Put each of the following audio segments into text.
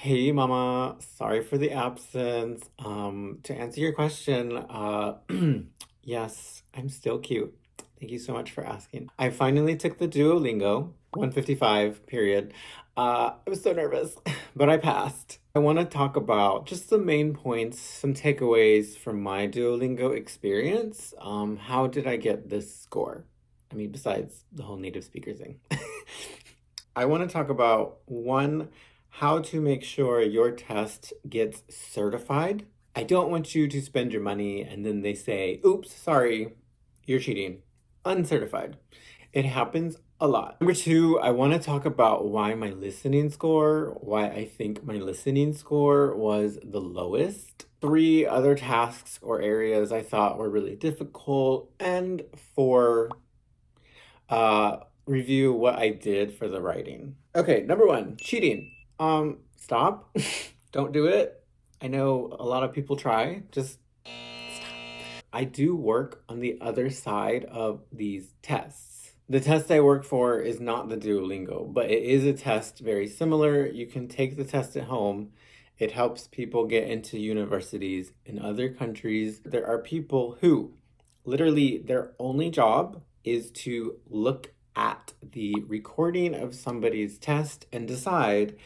Hey mama, sorry for the absence. To answer your question, yes, I'm still cute. Thank you so much for asking. I finally took the Duolingo 155 period. I was so nervous, but I passed. I want to talk about just the main points, some takeaways from my Duolingo experience. How did I get this score? I mean, besides the whole native speaker thing. I want to talk about one, how to make sure your test gets certified. I don't want you to spend your money and then they say, oops, sorry, you're cheating. Uncertified. It happens a lot. Number two, I want to talk about why my listening score, why I think my listening score was the lowest. Three other tasks or areas I thought were really difficult. And four, review what I did for the writing. Okay, number one, cheating. Stop. Don't do it. I know a lot of people try. Just stop. I do work on the other side of these tests. The test I work for is not the Duolingo, but it is a test very similar. You can take the test at home. It helps people get into universities in other countries. There are people who literally their only job is to look at the recording of somebody's test and decide,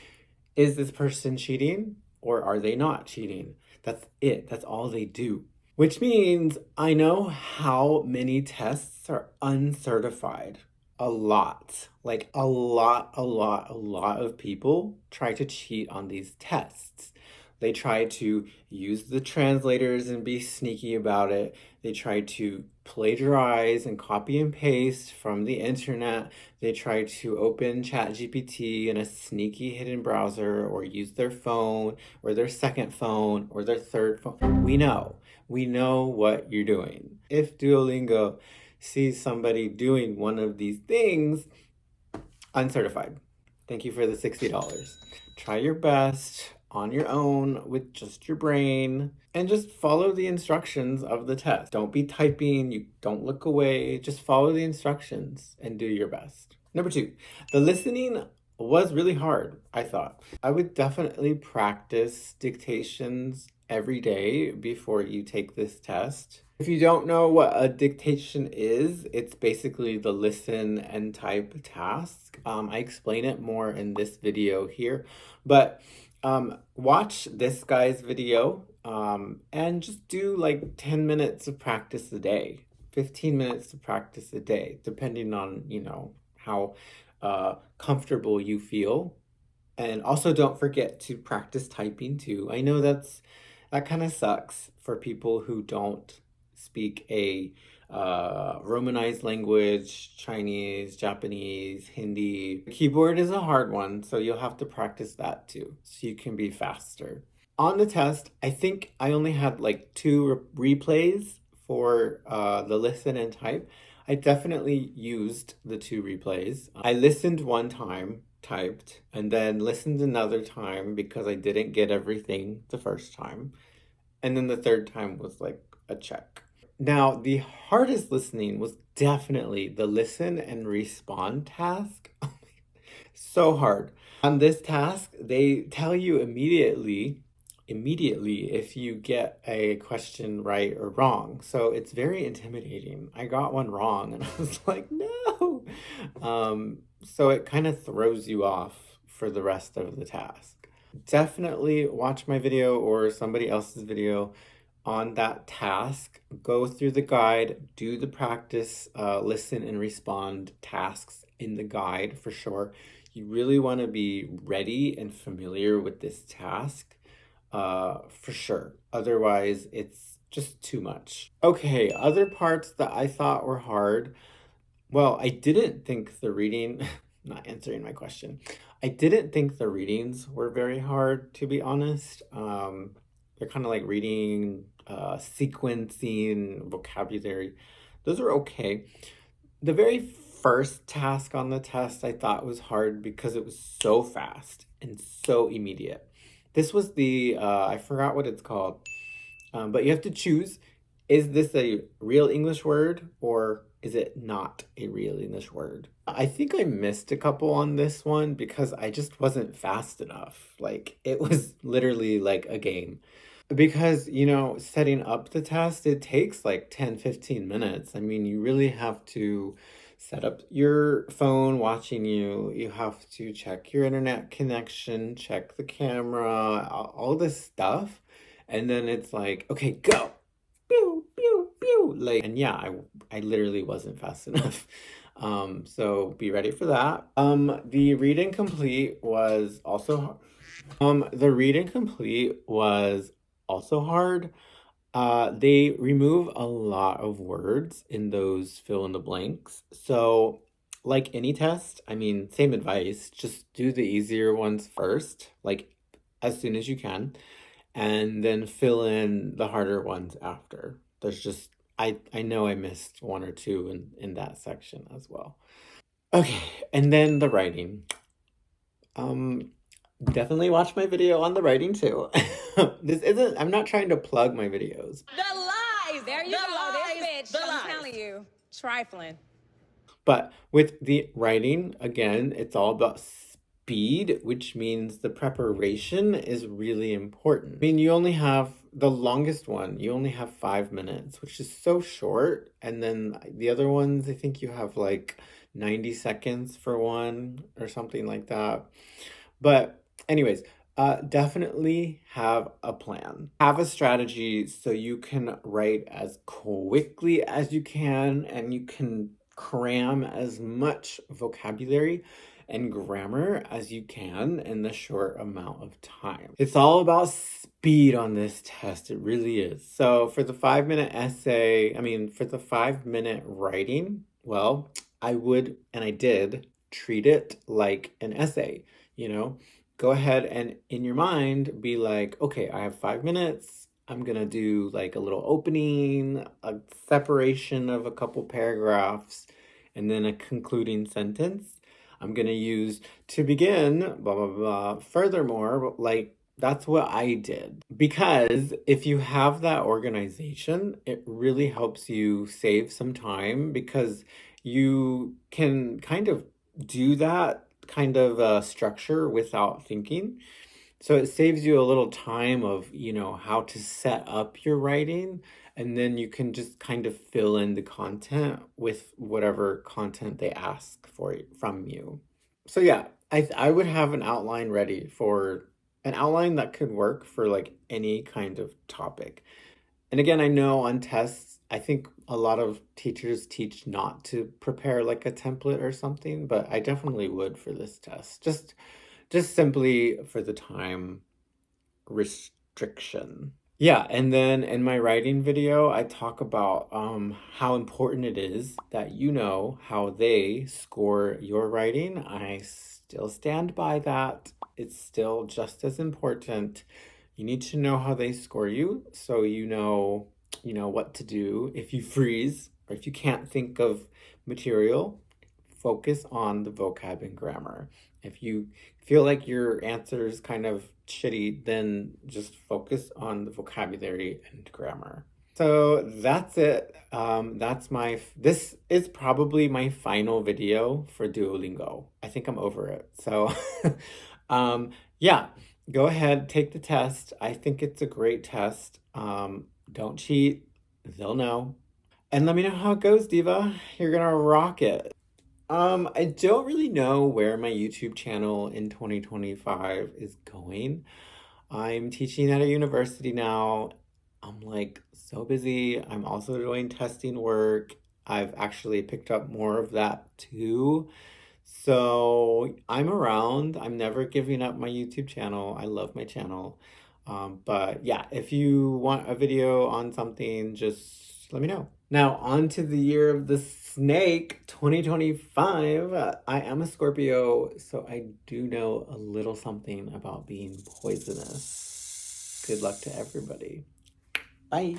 is this person cheating or are they not cheating? That's it. That's all they do. Which means I know how many tests are uncertified. A lot. Like a lot of people try to cheat on these tests. They try to use the translators and be sneaky about it. They try to plagiarize and copy and paste from the internet. They try to open ChatGPT in a sneaky hidden browser or use their phone or their second phone or their third phone. We know. We know what you're doing. If Duolingo sees somebody doing one of these things, uncertified. Thank you for the $60. Try your best on your own with just your brain and just follow the instructions of the test. Don't be typing, you don't look away, just follow the instructions and do your best. Number two, the listening was really hard, I thought. I would definitely practice dictations every day before you take this test. If you don't know what a dictation is, it's basically the listen and type task. I explain it more in this video here, but watch this guy's video and just do like 10 minutes of practice a day, 15 minutes of practice a day, depending on, how comfortable you feel. And also don't forget to practice typing too. I know that kind of sucks for people who don't speak a Romanized language, Chinese, Japanese, Hindi. Keyboard is a hard one, so you'll have to practice that too, so you can be faster. On the test, I think I only had like two replays for the listen and type. I definitely used the two replays. I listened one time, typed, and then listened another time because I didn't get everything the first time. And then the third time was like a check. Now, the hardest listening was definitely the listen and respond task. So hard. On this task, they tell you immediately if you get a question right or wrong. So it's very intimidating. I got one wrong and I was like, no. So it kind of throws you off for the rest of the task. Definitely watch my video or somebody else's video on that task. Go through the guide, do the practice, listen and respond tasks in the guide for sure. You really want to be ready and familiar with this task for sure. Otherwise, it's just too much. Okay, other parts that I thought were hard. Well, I didn't think the reading, not answering my question. I didn't think the readings were very hard, to be honest. They're kind of like reading, sequencing, vocabulary. Those are okay. The very first task on the test I thought was hard because it was so fast and so immediate. This was the, I forgot what it's called, but you have to choose Is this a real English word or is it not a real English word? I think I missed a couple on this one because I just wasn't fast enough. Like, it was literally like a game. Because, setting up the test, it takes like 10-15 minutes. I mean, you really have to set up your phone watching you. You have to check your internet connection, check the camera, all this stuff. And then it's like, okay, go. Pew, pew, pew. Like, and yeah, I literally wasn't fast enough. So be ready for that. The read and complete was also the read and complete was also hard. They remove a lot of words in those fill in the blanks. So, like any test, I mean, same advice, just do the easier ones first, like as soon as you can, and then fill in the harder ones after. There's just I know I missed one or two in that section as well. Okay, and then the writing. Um, Definitely watch my video on the writing too. I'm not trying to plug my videos. The lies. There you the go. Lies, This the bitch, I'm lies. telling you, trifling. But with the writing, again, it's all about speed, which means the preparation is really important. I mean, you only have the longest one, you only have 5 minutes, which is so short. And then the other ones, I think you have like 90 seconds for one or something like that. But, anyways, definitely have a plan. Have a strategy so you can write as quickly as you can and you can cram as much vocabulary and grammar as you can in the short amount of time. It's all about speed on this test. It really is. So for the 5 minute essay, for the 5 minute writing, well, I would, and I did, treat it like an essay, you know? Go ahead and in your mind be like, okay, I have 5 minutes. I'm gonna do like a little opening, a separation of a couple paragraphs, and then a concluding sentence. I'm gonna use to begin, blah, blah, blah. Furthermore, like that's what I did. Because if you have that organization, it really helps you save some time because you can kind of do that kind of structure without thinking. So it saves you a little time of, how to set up your writing, and then you can just kind of fill in the content with whatever content they ask from you. So yeah, I would have an outline ready for an outline that could work for like any kind of topic. And again, I know on tests, I think a lot of teachers teach not to prepare like a template or something, but I definitely would for this test. Just simply for the time restriction. Yeah, and then in my writing video, I talk about how important it is that you know how they score your writing. I still stand by that. It's still just as important. You need to know how they score you so you know what to do if you freeze or if you can't think of material. Focus on the vocab and grammar. If you feel like your answer is kind of shitty, then just focus on the vocabulary and grammar. So that's it. This is probably my final video for Duolingo. I think I'm over it. So, yeah, go ahead, take the test. I think it's a great test. Don't cheat. They'll know. And let me know how it goes, Diva. You're gonna rock it. I don't really know where my YouTube channel in 2025 is going. I'm teaching at a university now. I'm like so busy. I'm also doing testing work. I've actually picked up more of that too. So I'm around. I'm never giving up my YouTube channel. I love my channel. But yeah, if you want a video on something, just let me know. Now, on to the year of the snake, 2025. I am a Scorpio, so I do know a little something about being poisonous. Good luck to everybody. Bye.